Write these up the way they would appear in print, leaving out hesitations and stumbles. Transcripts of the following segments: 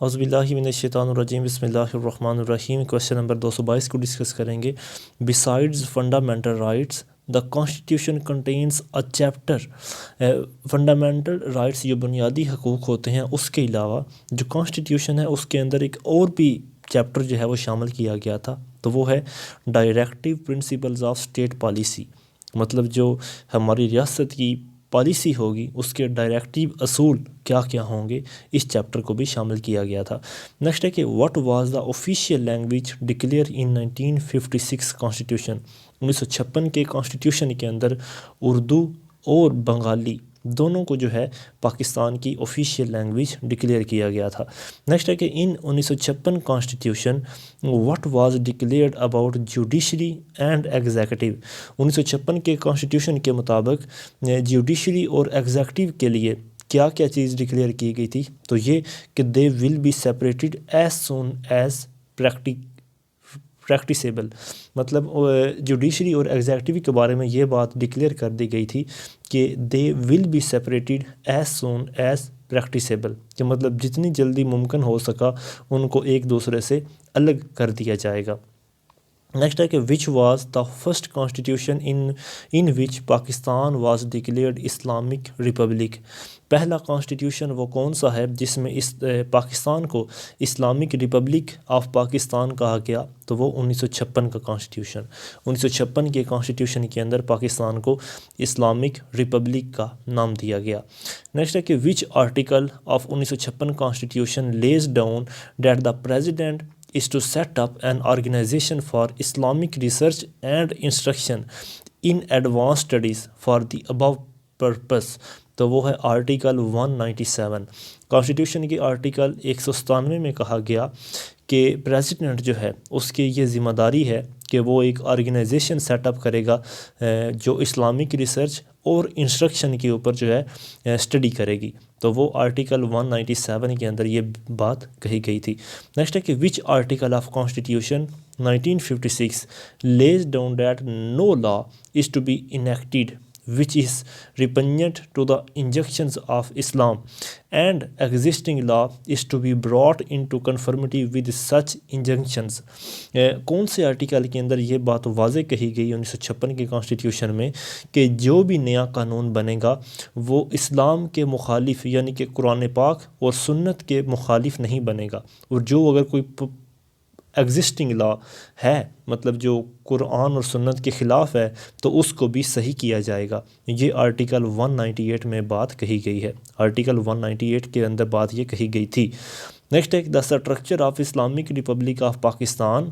اعوذ باللہ من الشیطان الرجیم، بسم اللہ الرحمن الرحیم۔ کویشچن نمبر 222 کو ڈسکس کریں گے۔ Besides fundamental rights the constitution contains a chapter. Fundamental rights جو بنیادی حقوق ہوتے ہیں اس کے علاوہ جو کانسٹیٹیوشن ہے اس کے اندر ایک اور بھی چیپٹر جو ہے وہ شامل کیا گیا تھا، تو وہ ہے directive principles of state policy. مطلب جو ہماری ریاست کی پالیسی ہوگی اس کے ڈائریکٹیو اصول کیا کیا ہوں گے، اس چیپٹر کو بھی شامل کیا گیا تھا۔ نیکسٹ ہے کہ what was the official language declare in 1956 constitution. 1956 کے کانسٹیٹیوشن کے اندر اردو اور بنگالی دونوں کو جو ہے پاکستان کی آفیشیل لینگویج ڈکلیئر کیا گیا تھا۔ نیکسٹ ہے کہ ان 1956 constitution what was declared about judiciary and executive. 1956 کے کانسٹیٹیوشن کے مطابق جوڈیشری اور ایگزیکٹو کے لیے کیا کیا چیز ڈکلیئر کی گئی تھی، تو یہ کہ they will be separated as soon as practicable. مطلب جوڈیشری اور ایگزیکٹو کے بارے میں یہ بات ڈکلیئر کر دی گئی تھی کہ they will be separated as soon as practicable, کہ مطلب جتنی جلدی ممکن ہو سکا ان کو ایک دوسرے سے الگ کر دیا جائے گا۔ نیکسٹ ہے کہ which was the first constitution in which Pakistan was declared Islamic republic. پہلا کانسٹیٹیوشن وہ کون سا ہے جس میں پاکستان کو اسلامک ریپبلک آف پاکستان کہا گیا، تو وہ 1956 کا کانسٹیٹیوشن۔ 1956 کے کانسٹیٹیوشن کے اندر پاکستان کو اسلامک ریپبلک کا نام دیا گیا۔ نیکسٹ ہے کہ which article of 1956 constitution lays down that the president is to set up an organization for Islamic research and instruction in advanced studies for the above purpose۔ تو وہ ہے آرٹیکل 197۔ کانسٹیٹیوشن کی آرٹیکل 197 میں کہا گیا کہ پریزیڈنٹ جو ہے اس کی یہ ذمہ داری ہے کہ وہ ایک آرگنائزیشن سیٹ اپ کرے گا جو اسلامک ریسرچ اور انسٹرکشن کے اوپر جو ہے اسٹڈی کرے گی، تو وہ آرٹیکل 197 کے اندر یہ بات کہی گئی تھی۔ نیکسٹ ہے کہ which article of constitution 1956 lays down that no law is to be enacted which is repugnant to the injunctions of Islam and existing law is to be brought into conformity with such injunctions۔ کون سے article کے اندر یہ بات واضح کہی گئی 1956 کے constitution میں کہ جو بھی نیا قانون بنے گا وہ اسلام کے مخالف یعنی کہ قرآن پاک اور سنت کے مخالف نہیں بنے گا، اور جو اگر کوئی ایگزسٹنگ لا ہے مطلب جو قرآن اور سنت کے خلاف ہے تو اس کو بھی صحیح کیا جائے گا۔ یہ آرٹیکل 198 میں بات کہی گئی ہے، آرٹیکل 198 کے اندر بات یہ کہی گئی تھی۔ نیکسٹ ہے the structure of Islamic republic of Pakistan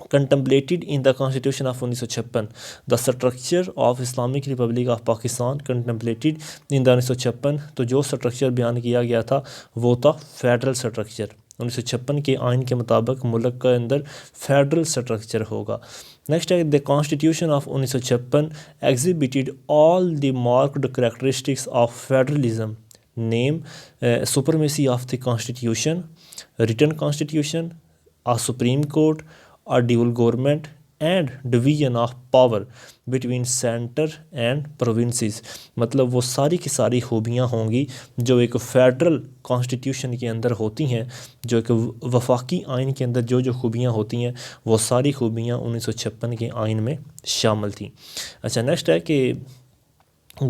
contemplated in the constitution of 1956۔ the structure of Islamic Republic of Pakistan contemplated in the 1956، تو جو سٹرکچر بیان کیا گیا تھا وہ تھا فیڈرل سٹرکچر۔ 1956 کے آئین کے مطابق ملک کے اندر فیڈرل سٹرکچر ہوگا۔ نیکسٹ ہے the constitution of 1956 exhibited all the marked characteristics of federalism، name supremacy of the constitution، written constitution، a supreme court، a dual government and division of power between center and provinces۔ مطلب وہ ساری کی ساری خوبیاں ہوں گی جو ایک فیڈرل کانسٹیٹیوشن کے اندر ہوتی ہیں، جو ایک وفاقی آئین کے اندر جو خوبیاں ہوتی ہیں وہ ساری خوبیاں 1956 کے آئین میں شامل تھیں۔ اچھا نیکسٹ ہے کہ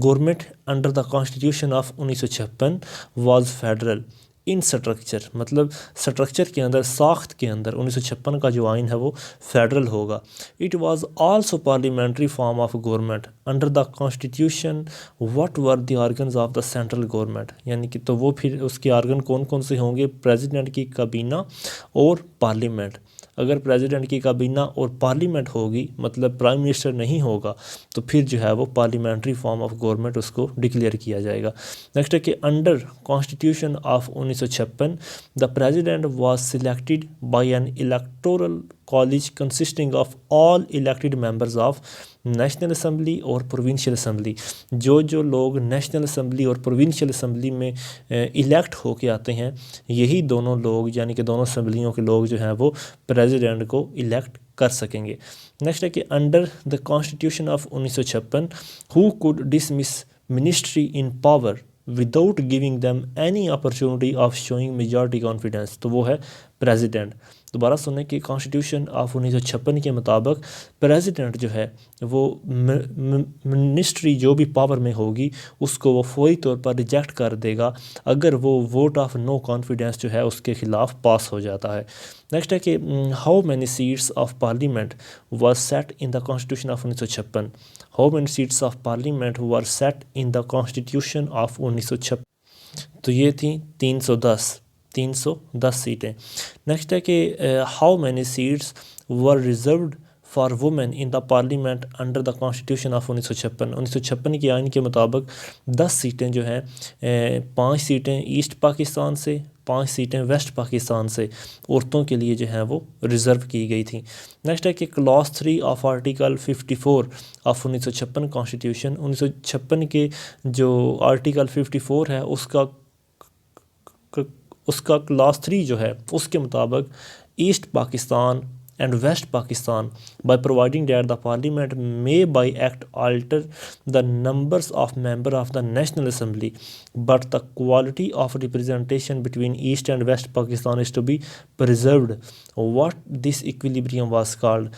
government under the constitution of 1956 was federal in structure, مطلب سٹرکچر کے اندر ساخت کے اندر 1956 کا جو آئین ہے وہ فیڈرل ہوگا۔ It was also parliamentary form of government under the constitution what were the organs of the central government, یعنی کہ تو وہ پھر اس کے آرگن کون کون سے ہوں گے، پریزیڈنٹ کی کابینہ اور پارلیمنٹ۔ اگر پریزیڈنٹ کی کابینہ اور پارلیمنٹ ہوگی مطلب پرائم منسٹر نہیں ہوگا تو پھر جو ہے وہ پارلیمنٹری فارم آف گورنمنٹ اس کو ڈکلیئر کیا جائے گا۔ نیکسٹ ہے کہ under constitution of 1956 the president was selected by an electoral college consisting of all elected members of national assembly اور پروونشل اسمبلی۔ جو لوگ نیشنل اسمبلی اور پروونشل اسمبلی میں الیکٹ ہو کے آتے ہیں یہی دونوں لوگ یعنی کہ دونوں اسمبلیوں کے لوگ جو ہیں وہ پریزیڈنٹ کو الیکٹ کر سکیں گے۔ نیکسٹ ہے کہ under the constitution of 1956 who could dismiss ministry in power without giving them any opportunity of showing majority confidence, تو وہ ہے پریزیڈنٹ۔ دوبارہ سنیں کہ کانسٹیٹیوشن آف 1956 کے مطابق پریزیڈنٹ جو ہے وہ منسٹری جو بھی پاور میں ہوگی اس کو وہ فوری طور پر ریجیکٹ کر دے گا اگر وہ ووٹ آف نو کانفیڈنس جو ہے اس کے خلاف پاس ہو جاتا ہے۔ نیکسٹ ہے کہ how many seats of parliament was set in the constitution of 1956، how many seats of parliament were set in the constitution of 1956، تو یہ تھیں 310 سیٹیں۔ نیکسٹ ہے کہ how many seats were reserved for women in the parliament under the constitution of 1956 کے آئین کے مطابق 10 سیٹیں جو ہیں 5 سیٹیں ایسٹ پاکستان سے، 5 سیٹیں ویسٹ پاکستان سے عورتوں کے لیے جو ہیں وہ ریزرو کی گئی تھیں۔ نیکسٹ ہے کہ class 3 of article 54 of 1956 constitution, 1956 کے جو آرٹیکل 54 ہے اس کا کلاس 3 جو ہے اس کے مطابق East Pakistan and West Pakistan by providing that the parliament may by act alter the numbers of member of the National Assembly but the quality of representation between East and West Pakistan is to be preserved. What this equilibrium was called،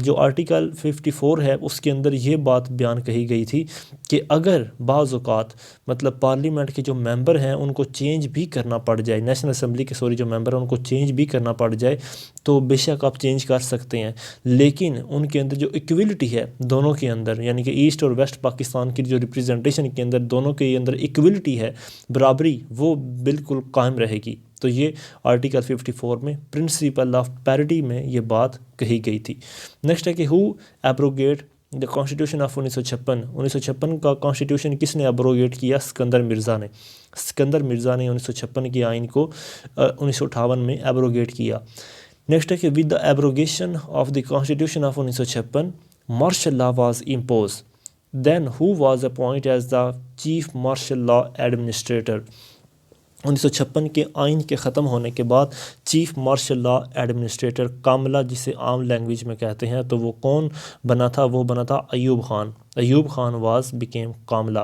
جو article 54 ہے اس کے اندر یہ بات بیان کہی گئی تھی کہ اگر بعض اوقات مطلب پارلیمنٹ کے جو ممبر ہیں ان کو چینج بھی کرنا پڑ جائے، نیشنل اسمبلی کے جو ممبر ہیں ان کو چینج بھی کرنا پڑ جائے تو بے شک آپ چینج کر سکتے ہیں، لیکن ان کے اندر جو ایکویلٹی ہے دونوں کے اندر، یعنی کہ ایسٹ اور ویسٹ پاکستان کی جو ریپریزنٹیشن کے اندر دونوں کے اندر ایکویلٹی ہے، برابری، وہ بالکل قائم رہے گی۔ تو یہ آرٹیکل 54 میں پرنسپل آف پیرٹی میں یہ بات کہی گئی تھی۔ نیکسٹ ہے کہ ہو ایبروگیٹ دا کانسٹیٹیوشن آف 1956 کا کانسٹیٹیوشن کس نے ایبروگیٹ کیا؟ سکندر مرزا نے 1956 کے آئین کو 1958 میں ایبروگیٹ کیا۔ نیکسٹ ہے کہ with the abrogation of the constitution of 1956 martial law was impose, then who was appoint as the chief martial law administrator. 1956 کے آئین کے ختم ہونے کے بعد چیف مارشل لا ایڈمنسٹریٹر کاملہ جسے عام لینگویج میں کہتے ہیں تو وہ کون بنا تھا؟ وہ بنا تھا ایوب خان واز بیکیم کاملہ۔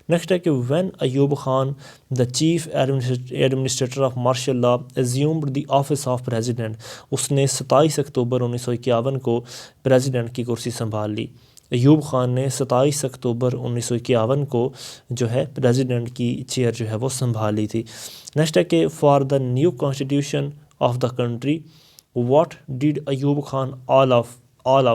نیکسٹ ہے کہ when Ayub Khan the chief administrator of martial law assumed the office of president, اس نے 27 اکتوبر 1951 کو پریزیڈنٹ کی کرسی سنبھال لی۔ ایوب خان نے 27 اکتوبر 1951 کو جو ہے پریزیڈنٹ کی چیئر جو ہے وہ سنبھالی تھی۔ نیکسٹ ہے کہ for the new constitution of the country what did Ayub Khan all of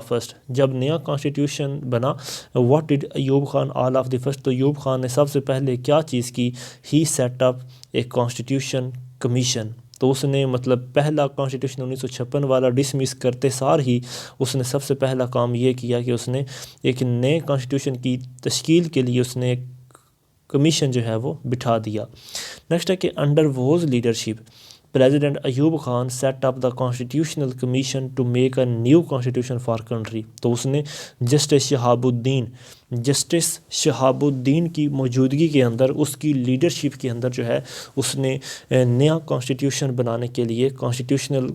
first, جب نیا کانسٹیٹیوشن بنا what did Ayub Khan all of the first, تو ایوب خان نے سب سے پہلے کیا چیز کی؟ ہی سیٹ اپ اے کانسٹیٹیوشن کمیشن، تو اس نے مطلب پہلا کانسٹیٹیوشن 1956 والا ڈسمس کرتے سار ہی اس نے سب سے پہلا کام یہ کیا کہ اس نے ایک نئے کانسٹیٹیوشن کی تشکیل کے لیے اس نے ایک کمیشن جو ہے وہ بٹھا دیا۔ نیکسٹ ہے کہ under whose leadership president Ayub Khan set up the constitutional commission to make a new constitution for country, تو اس نے جسٹس شہاب الدین کی موجودگی کے اندر، اس کی لیڈرشپ کے اندر جو ہے اس نے نیا کانسٹیٹیوشن بنانے کے لیے کانسٹیٹیوشنل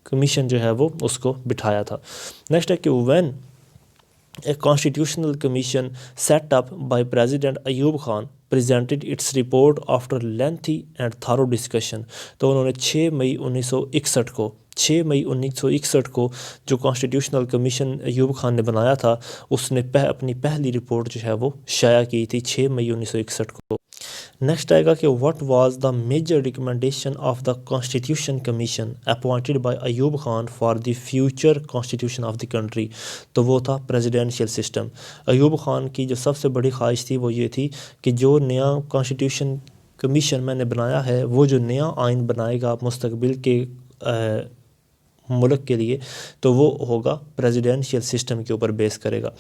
کمیشن جو ہے وہ اس کو بٹھایا تھا۔ نیکسٹ ہے کہ when a constitutional commission set up by president Ayub Khan presented its report after lengthy and thorough discussion، تو انہوں نے 6 مئی 1961 کو جو کانسٹیٹیوشنل کمیشن ایوب خان نے بنایا تھا اس نے اپنی پہلی رپورٹ جو ہے وہ شائع کی تھی 6 مئی 1961 کو۔ نیکسٹ آئے گا کہ what was the major recommendation of the constitution commission appointed by Ayub Khan for the future constitution of the country, تو وہ تھا پریزیڈینشیل سسٹم۔ ایوب خان کی جو سب سے بڑی خواہش تھی وہ یہ تھی کہ جو نیا کانسٹیٹیوشن کمیشن میں نے بنایا ہے وہ جو نیا آئین بنائے گا مستقبل کے ملک کے لیے تو وہ ہوگا پریزیڈینشیل سسٹم کے اوپر بیس کرے گا۔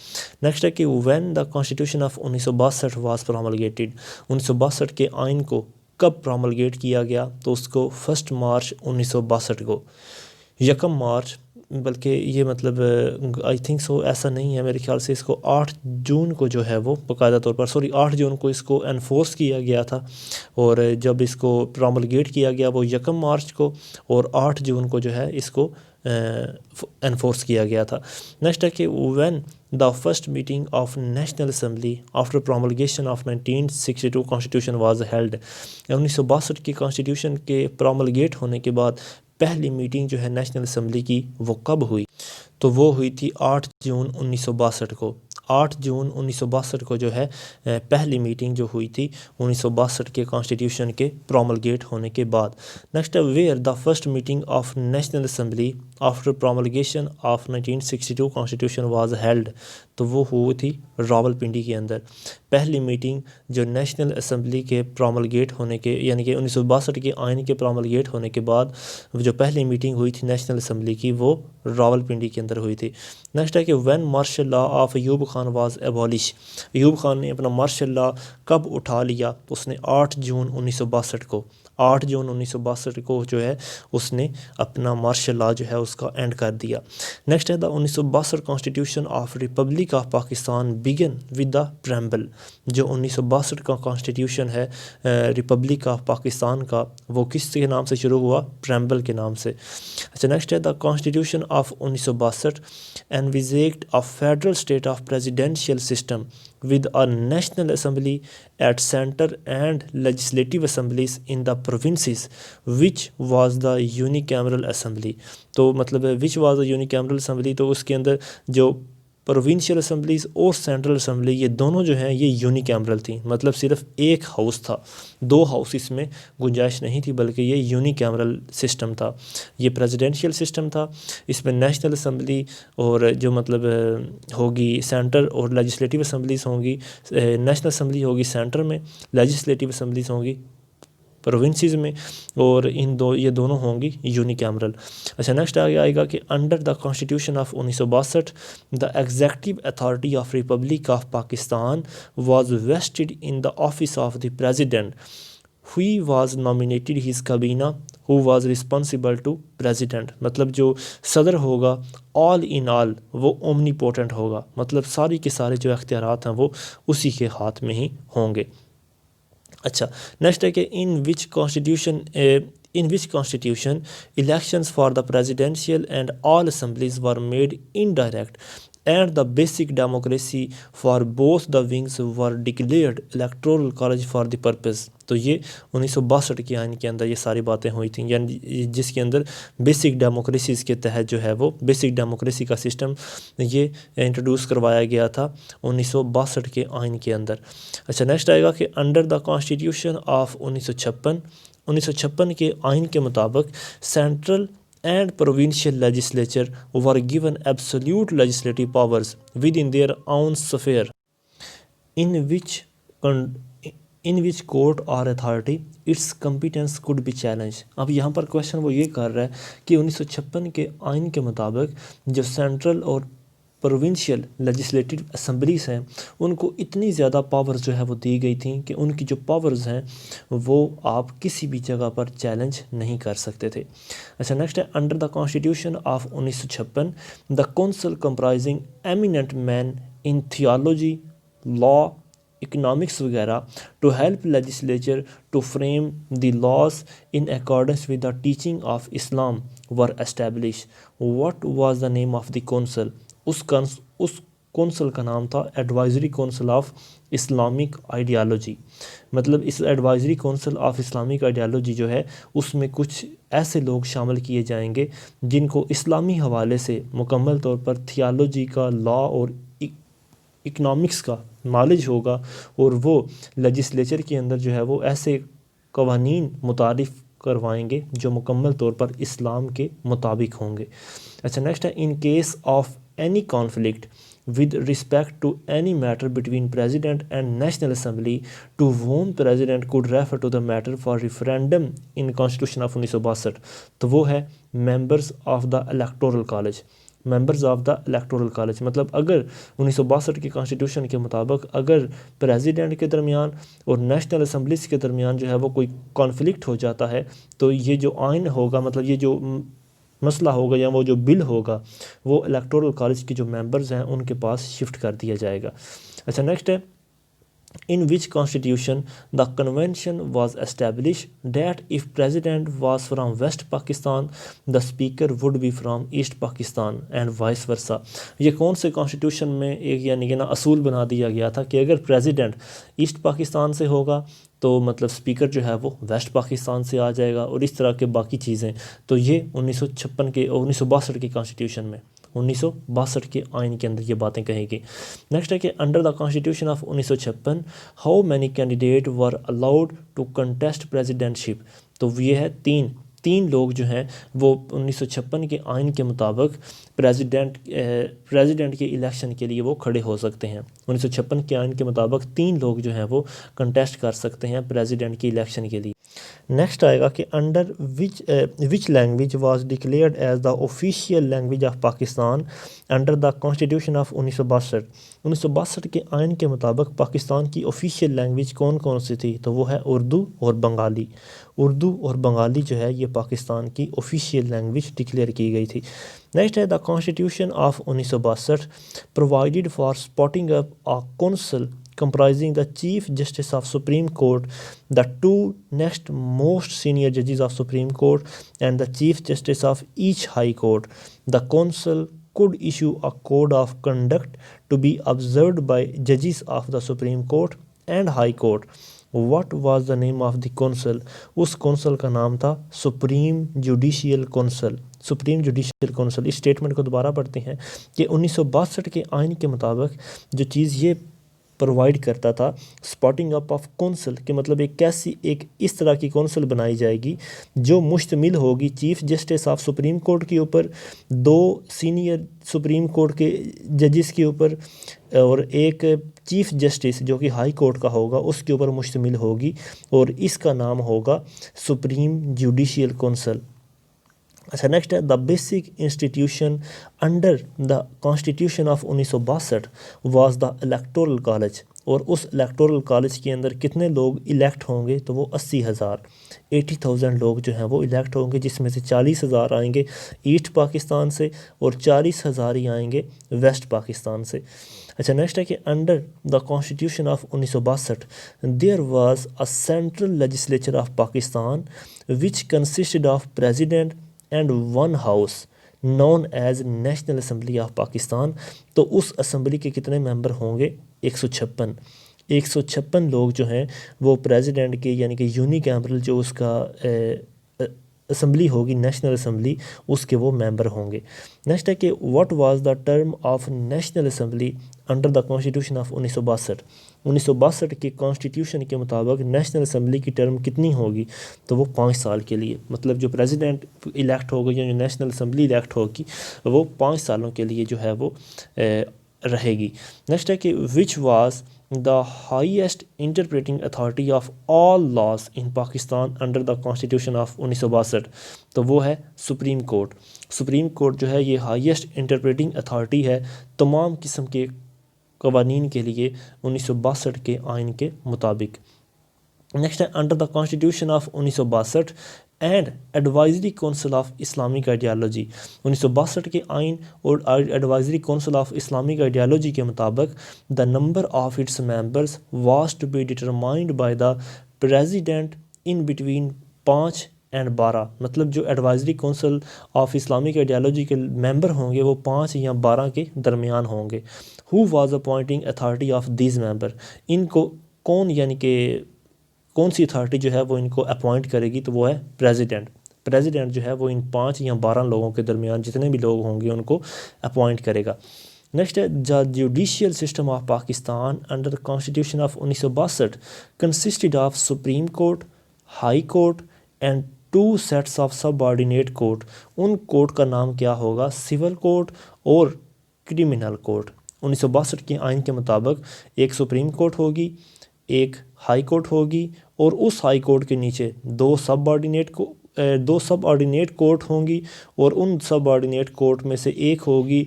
نیکسٹ ہے کہ when the constitution of 1962 was promulgated, 1962 کے آئین کو کب پروملگیٹ کیا گیا؟ تو اس کو 1 مارچ 1962 کو، 1 مارچ بلکہ یہ مطلب آئی تھنک سو ایسا نہیں ہے، میرے خیال سے اس کو 8 جون کو جو ہے وہ باقاعدہ طور پر 8 جون کو اس کو انفورس کیا گیا تھا، اور جب اس کو پروملگیٹ کیا گیا وہ 1 مارچ کو، اور 8 جون کو جو ہے اس کو انفورس کیا گیا تھا۔ نیکسٹ ہے کہ when the first meeting of national assembly after promulgation of 1962 constitution was held, 1962 کی کانسٹیٹیوشن کے پروملگیٹ ہونے کے بعد پہلی میٹنگ جو ہے نیشنل اسمبلی کی وہ کب ہوئی؟ تو وہ ہوئی تھی 8 جون 1962 کو۔ 8 جون 1962 کو جو ہے پہلی میٹنگ جو ہوئی تھی 1962 کے کانسٹیٹیوشن کے پروملگیٹ ہونے کے بعد۔ نیکسٹ ہے where the first meeting of national assembly after promulgation of 1962 constitution was held, تو وہ ہوئی تھی راولپنڈی کے اندر۔ پہلی میٹنگ جو نیشنل اسمبلی کے پروملگیٹ ہونے کے یعنی کہ 1962 کے آئین کے پروملگیٹ ہونے کے بعد جو پہلی میٹنگ ہوئی تھی نیشنل اسمبلی کی وہ راولپنڈی کے اندر ہوئی تھی۔ نیکسٹ ہے کہ when martial law of Ayub Khan was abolish, Ayub Khan نے اپنا مارشل لا کب اٹھا لیا؟ اس نے 8 جون 1962 کو، 8 جون 1962 کو جو ہے اس نے اپنا مارشل لا جو ہے اس کا اینڈ کر دیا۔ نیکسٹ ہے دا 1962 constitution of republic of Pakistan begin with the preamble, جو 1962 کا کانسٹیٹیوشن ہے ریپبلک آف پاکستان کا، وہ کس کے نام سے شروع ہوا؟ پریمبل کے نام سے۔ اچھا نیکسٹ ہے the constitution of 1962 envisaged a federal state of presidential system with a national assembly at center and legislative assemblies in the provinces which was the unicameral assembly، تو مطلب which was the unicameral assembly، تو اس کے اندر جو provincial assemblies اور central assembly یہ دونوں جو ہیں یہ یونی کیمرل تھیں، مطلب صرف ایک ہاؤس تھا، 2 ہاؤس اس میں گنجائش نہیں تھی، بلکہ یہ یونی کیمرل سسٹم تھا، یہ پریزیڈنشیل سسٹم تھا۔ اس میں نیشنل اسمبلی اور جو مطلب ہوگی سینٹر اور لیجسلیٹو اسمبلیز ہوں گی، نیشنل اسمبلی ہوگی سینٹر میں، لیجسلیٹو اسمبلیز ہوں گی پروونسز میں، اور یہ دونوں ہوں گی یونی کیمرل۔ اچھا نیکسٹ آگے آئے گا کہ under the constitution of 1962 the executive authority of republic of Pakistan was vested in the office of the president who was nominated his کابینہ who was responsible to president, مطلب جو صدر ہوگا آل ان آل وہ اومنی پوٹنٹ ہوگا، مطلب ساری کے سارے جو اختیارات ہیں وہ اسی کے ہاتھ میں ہی ہوں گے۔ اچھا نیکسٹ ہے کہ ان وچ constitution elections for the presidential and all assemblies were made indirect and the basic democracy for both the wings were declared electoral college for the purpose، تو یہ 1962 کے آئین کے اندر یہ ساری باتیں ہوئی تھیں، یعنی جس کے اندر بیسک ڈیموکریسیز کے تحت جو ہے وہ بیسک ڈیموکریسی کا سسٹم یہ انٹروڈیوس کروایا گیا تھا 1962 کے آئین کے اندر۔ اچھا نیکسٹ آئے گا کہ انڈر دا کانسٹیٹیوشن آف 1956 کے آئین کے مطابق central and provincial legislature were given absolute legislative powers with in their own sphere in which court or authority its competence could be challenged۔ اب یہاں پر کویشچن وہ یہ کر رہا ہے کہ 1956 کے آئین کے مطابق جو سینٹرل اور پروونشل لیجسلیٹو اسمبلیز ہیں ان کو اتنی زیادہ پاورز جو ہے وہ دی گئی تھیں کہ ان کی جو پاورز ہیں وہ آپ کسی بھی جگہ پر چیلنج نہیں کر سکتے تھے۔ اچھا نیکسٹ ہے under the constitution of 1956 the council comprising eminent men in theology, law, economics وغیرہ to help legislature to frame the laws in accordance with the teaching of Islam were establish. What was the name of the council? اس council کا نام تھا advisory council of Islamic ideology, مطلب اس advisory council of Islamic ideology جو ہے اس میں کچھ ایسے لوگ شامل کیے جائیں گے جن کو اسلامی حوالے سے مکمل طور پر تھیالوجی کا، لا اور اکنامکس کا نالج ہوگا، اور وہ لیجسلیچر کے اندر جو ہے وہ ایسے قوانین متعارف کروائیں گے جو مکمل طور پر اسلام کے مطابق ہوں گے۔ اچھا نیکسٹ ہے in case of any conflict with respect to any matter between President and National Assembly to whom President could refer to the matter for referendum in Constitution of 1962، تو وہ ہے Members of the Electoral College۔ Members of the electoral college, مطلب اگر 1962 کے constitution کے مطابق اگر president کے درمیان اور نیشنل اسمبلیز کے درمیان جو ہے وہ کوئی کانفلکٹ ہو جاتا ہے تو یہ جو آئین ہوگا، مطلب یہ جو مسئلہ ہوگا یا وہ جو بل ہوگا وہ الیکٹورل کالج کے جو ممبرز ہیں ان کے پاس شفٹ کر دیا جائے گا. اچھا نیکسٹ ہے in which constitution the convention was established that if president was from West Pakistan the speaker would be from East Pakistan and vice versa. یہ کون سے کانسٹیٹیوشن میں ایک یعنی کہ نا اصول بنا دیا گیا تھا کہ اگر پریزیڈنٹ ایسٹ پاکستان سے ہوگا تو مطلب اسپیکر جو ہے وہ ویسٹ پاکستان سے آ جائے گا اور اس طرح کے باقی چیزیں. تو یہ 1956 کے 1962 کے کانسٹیٹیوشن میں 1962 کے آئین کے اندر یہ باتیں کہیں گی. نیکسٹ ہے کہ under the constitution of 1956 how many candidate were allowed to contest presidentship. تو یہ ہے تین لوگ جو ہیں وہ 1956 کے آئین کے مطابق پریزیڈنٹ کے الیکشن کے لیے وہ کھڑے ہو سکتے ہیں. 1956 کے آئین کے مطابق 3 لوگ جو ہیں وہ کنٹیسٹ کر سکتے ہیں پریزیڈنٹ کی الیکشن کے لیے. نیکسٹ آئے گا کہ under which language was declared as the official language of Pakistan under the constitution of 1962. 1962 کے آئین کے مطابق پاکستان کی آفیشیل لینگویج کون کون سی تھی؟ تو وہ ہے اردو اور بنگالی. اردو اور بنگالی جو ہے یہ پاکستان کی آفیشیل لینگویج ڈکلیئر کی گئی تھی. نیکسٹ ہے the constitution of 1962 provided for setting up a council comprising the Chief Justice of Supreme Court, the 2 next most senior judges of Supreme Court, and the Chief Justice of each High Court. The Council could issue a code of conduct to be observed by judges of the Supreme Court and High Court. What was the name of the council? اس council کا نام تھا supreme judicial council. Supreme judicial council. اس statement کو دوبارہ پڑھتے ہیں کہ 1962 کے آئین کے مطابق جو چیز یہ پرووائڈ کرتا تھا سپوٹنگ اپ آف کونسل کہ مطلب ایک اس طرح کی کونسل بنائی جائے گی جو مشتمل ہوگی chief justice of supreme court کے اوپر، 2 سینئر سپریم کورٹ کے ججز کے اوپر اور ایک چیف جسٹس جو کہ ہائی کورٹ کا ہوگا اس کے اوپر مشتمل ہوگی، اور اس کا نام ہوگا سپریم جوڈیشیل کونسل. اچھا نیکسٹ ہے the basic institution under the constitution of 1962 was the electoral college. اور اس الیکٹورل کالج کے اندر کتنے لوگ الیکٹ ہوں گے؟ تو وہ 80,000 لوگ جو ہیں وہ الیکٹ ہوں گے، جس میں سے 40,000 آئیں گے ایسٹ پاکستان سے اور 40,000 ہی آئیں گے ویسٹ پاکستان سے. اچھا نیکسٹ ہے کہ under the constitution of 1962 there was a central legislature of Pakistan which consisted of president and 1 house known as national assembly of Pakistan. تو اس اسمبلی کے کتنے ممبر ہوں گے؟ 156 لوگ جو ہیں وہ پریزیڈنٹ کے یعنی کہ یونی کیمرل جو اس کا اسمبلی ہوگی نیشنل اسمبلی اس کے وہ ممبر ہوں گے. نیکسٹ ہے کہ what was the term of national assembly under the constitution of 1962. 1962 کے کانسٹیٹیوشن کے مطابق نیشنل اسمبلی کی ٹرم کتنی ہوگی؟ تو وہ 5 سال کے لیے، مطلب جو پریزیڈنٹ الیکٹ ہوگا یا جو نیشنل اسمبلی الیکٹ ہوگی وہ 5 سالوں کے لیے جو ہے وہ رہے گی. نیکسٹ ہے کہ which was the highest interpreting authority of all laws in Pakistan under the constitution of 1962. تو وہ ہے سپریم کورٹ. سپریم کورٹ جو ہے یہ ہائیسٹ انٹرپریٹنگ اتھارٹی ہے تمام قسم کے قوانین کے لیے 1962 کے آئین کے مطابق. نیکسٹ ہے under the constitution of 1962 and advisory council of Islamic ideology. 1962 کے آئین اور advisory council of Islamic ideology کے مطابق the number of its members was to be determined by the president in between 5 and 12. مطلب جو advisory council of Islamic ideology کے member ہوں گے وہ 5 یا 12 کے درمیان ہوں گے. Who was appointing authority of these member. ان کو کون یعنی کہ کون سی اتھارٹی جو ہے وہ ان کو اپوائنٹ کرے گی؟ تو وہ ہے پریزیڈنٹ. پریزیڈنٹ جو ہے وہ ان 5 یا 12 لوگوں کے درمیان جتنے بھی لوگ ہوں گے ان کو اپوائنٹ کرے گا. نیکسٹ ہے the judicial system of Pakistan under constitution of 1962 consisted of supreme court, high court and 2 sets of subordinate court. ان کورٹ کا نام کیا ہوگا؟ سول کورٹ اور کرمنل کورٹ. 1962 کے آئین کے مطابق ایک سپریم کورٹ ہوگی، ایک ہائی کورٹ ہوگی اور اس ہائی کورٹ کے نیچے 2 سب آرڈینیٹ کورٹ ہوں گی، اور ان سب آرڈینیٹ کورٹ میں سے ایک ہوگی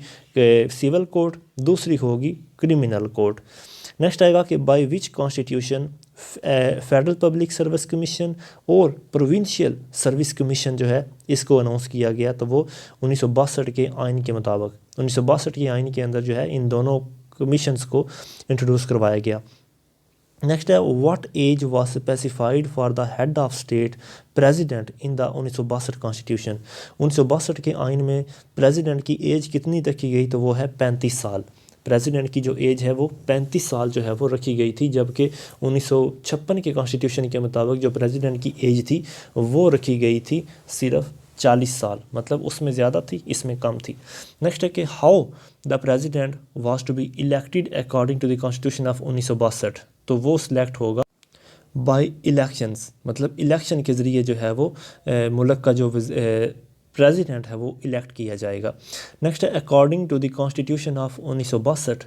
سول کورٹ، دوسری ہوگی کرمنل کورٹ. نیکسٹ آئے گا کہ by which constitution federal public service commission اور پروونشل سروس کمیشن جو ہے اس کو اناؤنس کیا گیا، تو وہ 1962 کے آئین کے مطابق 1962 کے آئین کے اندر جو ہے ان دونوں کمیشنز کو انٹروڈیوس کروایا گیا۔ نیکسٹ ہے what age was specified for the head of state president in the 1962 constitution. 1962 کے آئین میں پریزیڈنٹ کی ایج کتنی رکھی گئی، تو وہ ہے 35 سال۔ پریزیڈنٹ کی جو ایج ہے وہ 35 سال جو ہے وہ رکھی گئی تھی، جبکہ 1956 کے کانسٹیٹیوشن کے مطابق جو پریزیڈنٹ کی ایج تھی وہ رکھی گئی تھی صرف 40 سال، مطلب اس میں زیادہ تھی اس میں کم تھی۔ نیکسٹ ہے کہ how the president was to be elected according to the constitution of 1962، تو وہ سلیکٹ ہوگا بائی الیکشنز، مطلب الیکشن کے ذریعے جو ہے وہ ملک کا جو پریزیڈنٹ ہے وہ الیکٹ کیا جائے گا۔ نیکسٹ ہے according to the constitution of 1962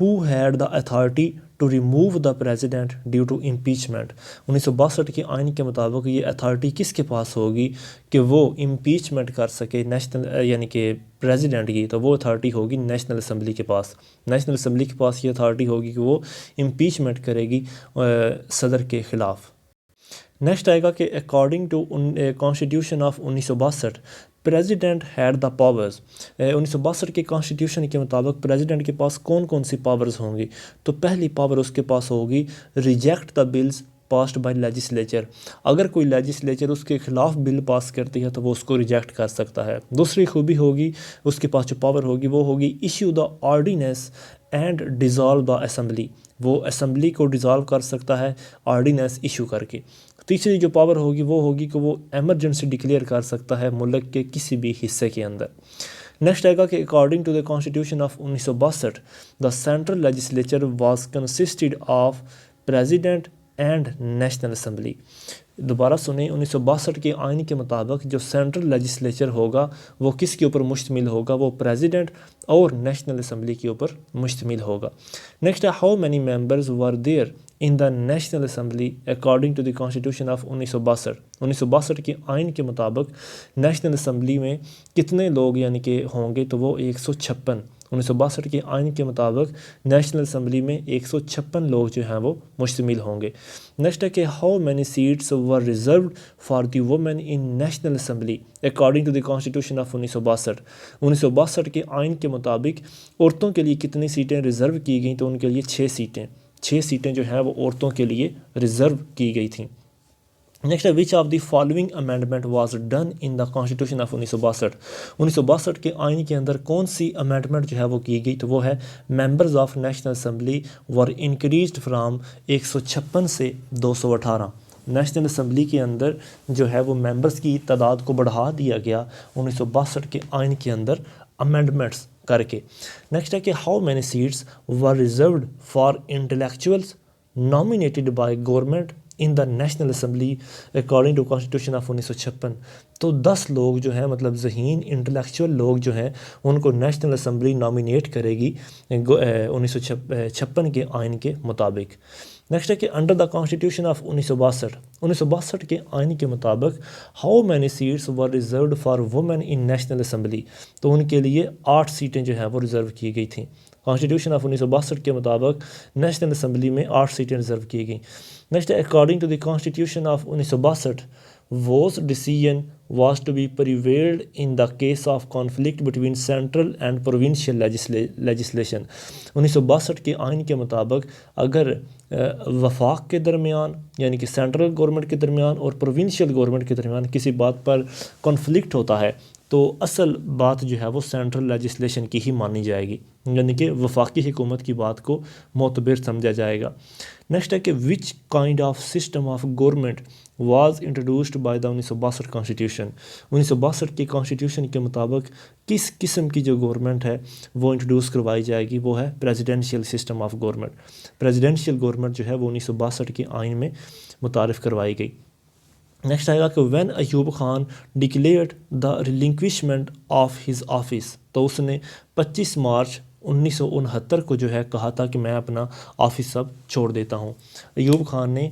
who had the authority to remove the president due to impeachment. 1962 کے آئین کے مطابق یہ اتھارٹی کس کے پاس ہوگی کہ وہ امپیچمنٹ کر سکے نیشنل یعنی کہ پریزیڈنٹ کی، تو وہ اتھارٹی ہوگی نیشنل اسمبلی کے پاس۔ نیشنل اسمبلی کے پاس یہ اتھارٹی ہوگی کہ وہ امپیچمنٹ کرے گی صدر کے خلاف۔ نیکسٹ آئے گا کہ according to constitution of 1962 president had the powers. 1962 کے کانسٹیٹیوشن کے مطابق پریزیڈنٹ کے پاس کون کون سی پاورز ہوں گی، تو پہلی پاور اس کے پاس ہوگی reject the bills passed by legislature. اگر کوئی لیجسلیچر اس کے خلاف بل پاس کرتی ہے تو وہ اس کو ریجیکٹ کر سکتا ہے۔ دوسری خوبی ہوگی اس کے پاس جو پاور ہوگی وہ ہوگی issue the ordinance and dissolve the assembly, وہ اسمبلی کو ڈیزالو کر سکتا ہے آرڈیننس ایشو کر کے۔ تیسری جو پاور ہوگی وہ ہوگی کہ وہ ایمرجنسی ڈکلیئر کر سکتا ہے ملک کے کسی بھی حصے کے اندر۔ نیکسٹ آئے گا کہ according to the constitution of 1962 the central legislature was consisted of president and national assembly. دوبارہ سنیں، 1962 کے آئین کے مطابق جو سینٹرل لیجسلیچر ہوگا وہ کس کے اوپر مشتمل ہوگا، وہ پریزیڈنٹ اور نیشنل اسمبلی کے اوپر مشتمل ہوگا۔ نیکسٹ ہے how many members were there in the national assembly according to the constitution of 1962۔ 1962 کے آئین کے مطابق نیشنل اسمبلی میں کتنے لوگ یعنی کہ ہوں گے، تو وہ 156۔ 1962 کے آئین کے مطابق نیشنل اسمبلی میں 156 لوگ جو ہیں وہ مشتمل ہوں گے۔ نیکسٹ ہے کہ how many seats were reserved for the women in national assembly according to the constitution of 1962۔ 1962 کے آئین کے مطابق عورتوں کے لیے کتنی سیٹیں ریزرو کی گئیں، تو ان کے لیے 6 سیٹیں جو ہیں وہ عورتوں کے لیے ریزرو کی گئی تھیں۔ نیکسٹ ہے which of the following amendment was done in the constitution of 1962۔ 1962 کے آئین کے اندر کون سی امینڈمنٹ جو ہے وہ کی گئی، تو وہ ہے members of national assembly were increased from 156 سے 218۔ نیشنل اسمبلی کے اندر جو ہے وہ ممبرز کی تعداد کو بڑھا دیا گیا 1962 کے آئین کے اندر امینڈمنٹس کر کے۔ نیکسٹ ہے کہ how many seats were reserved for intellectuals nominated by government in the national assembly according to constitution of 1956۔ تو 10 لوگ جو ہیں مطلب ذہین انٹلیکچوئل لوگ جو ہیں ان کو نیشنل اسمبلی نامینیٹ کرے گی 1956 کے آئین کے مطابق۔ نیکسٹ ہے کہ انڈر دا کانسٹیٹیوشن آف 1962 کے آئین کے مطابق how many seats were reserved for women in national assembly, تو ان کے لیے 8 سیٹیں جو ہیں وہ ریزرو کی گئی تھیں۔ کانسٹیٹیوشن آف 1962 کے مطابق نیشنل اسمبلی میں 8 سیٹیں ریزرو کی گئیں۔ نیکسٹ ہے according to the constitution of 1962 whose decision was to be prevailed in the case of conflict between central and provincial legislation. 1962 کے آئین کے مطابق اگر وفاق کے درمیان یعنی کہ سینٹرل گورنمنٹ کے درمیان اور پروونشل گورنمنٹ کے درمیان کسی بات پر کانفلکٹ ہوتا ہے تو اصل بات جو ہے وہ سینٹرل لیجسلیشن کی ہی مانی جائے گی، یعنی کہ وفاقی حکومت کی بات کو معتبر سمجھا جائے گا۔ نیکسٹ ہے کہ which kind of system of government was introduced by the 1962 constitution. 1962 کے کانسٹیٹیوشن کے مطابق کس قسم کی جو گورنمنٹ ہے وہ انٹروڈیوس کروائی جائے گی، وہ ہے presidential system of government. Presidential government جو ہے وہ 1962 کے آئین میں متعارف کروائی گئی۔ نیکسٹ آئے گا کہ when Ayub Khan declared the relinquishment of his office, تو اس نے 25 مارچ 1969 کو جو ہے کہا تھا کہ میں اپنا آفس اب چھوڑ دیتا ہوں۔ ایوب خان نے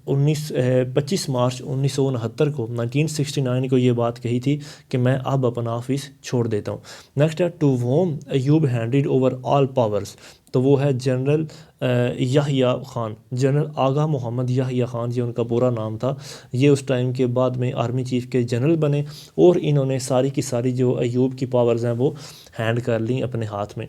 25 مارچ 1969 کو 1969 کو یہ بات کہی تھی کہ میں اب اپنا آفس چھوڑ دیتا ہوں۔ نیکسٹ ہے to whom Ayub handed over all powers, تو وہ ہے جنرل یحییٰ خان، جنرل آغا محمد یحییٰ خان، یہ ان کا پورا نام تھا۔ یہ اس ٹائم کے بعد میں آرمی چیف کے جنرل بنے اور انہوں نے ساری کی ساری جو ایوب کی پاورز ہیں وہ ہینڈ کر لیں اپنے ہاتھ میں۔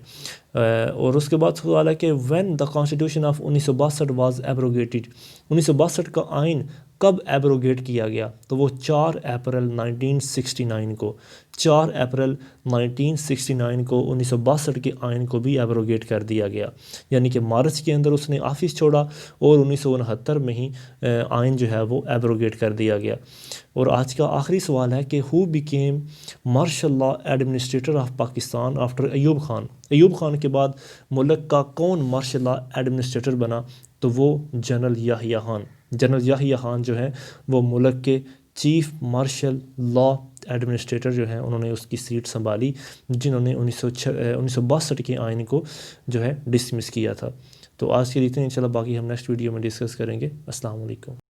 اور اس کے بعد سوال ہے کہ when the constitution of 1962 was abrogated, 1962 کا آئین کب ایبروگیٹ کیا گیا؟ تو وہ 4 اپریل 1969 کو، 4 اپریل 1969 کو 1962 کے آئین کو بھی ایبروگیٹ کر دیا گیا، یعنی کہ مارچ کے اندر اس نے آفس چھوڑا اور 1969 میں ہی آئین جو ہے وہ ایبروگیٹ کر دیا گیا۔ اور آج کا آخری سوال ہے کہ who became martial law administrator of Pakistan after Ayub Khan, Ayub Khan کے بعد ملک کا کون مارشل لا ایڈمنسٹریٹر بنا؟ تو وہ جنرل یحییٰ خان، جنرل یحییٰ خان جو ہیں وہ ملک کے چیف مارشل لا ایڈمنسٹریٹر جو ہیں، انہوں نے اس کی سیٹ سنبھالی جنہوں نے 1962 کے آئین کو جو ہے ڈسمس کیا تھا۔ تو آج کے لیے اتنے، انشاءاللہ باقی ہم نیکسٹ ویڈیو میں ڈسکس کریں گے۔ السلام علیکم۔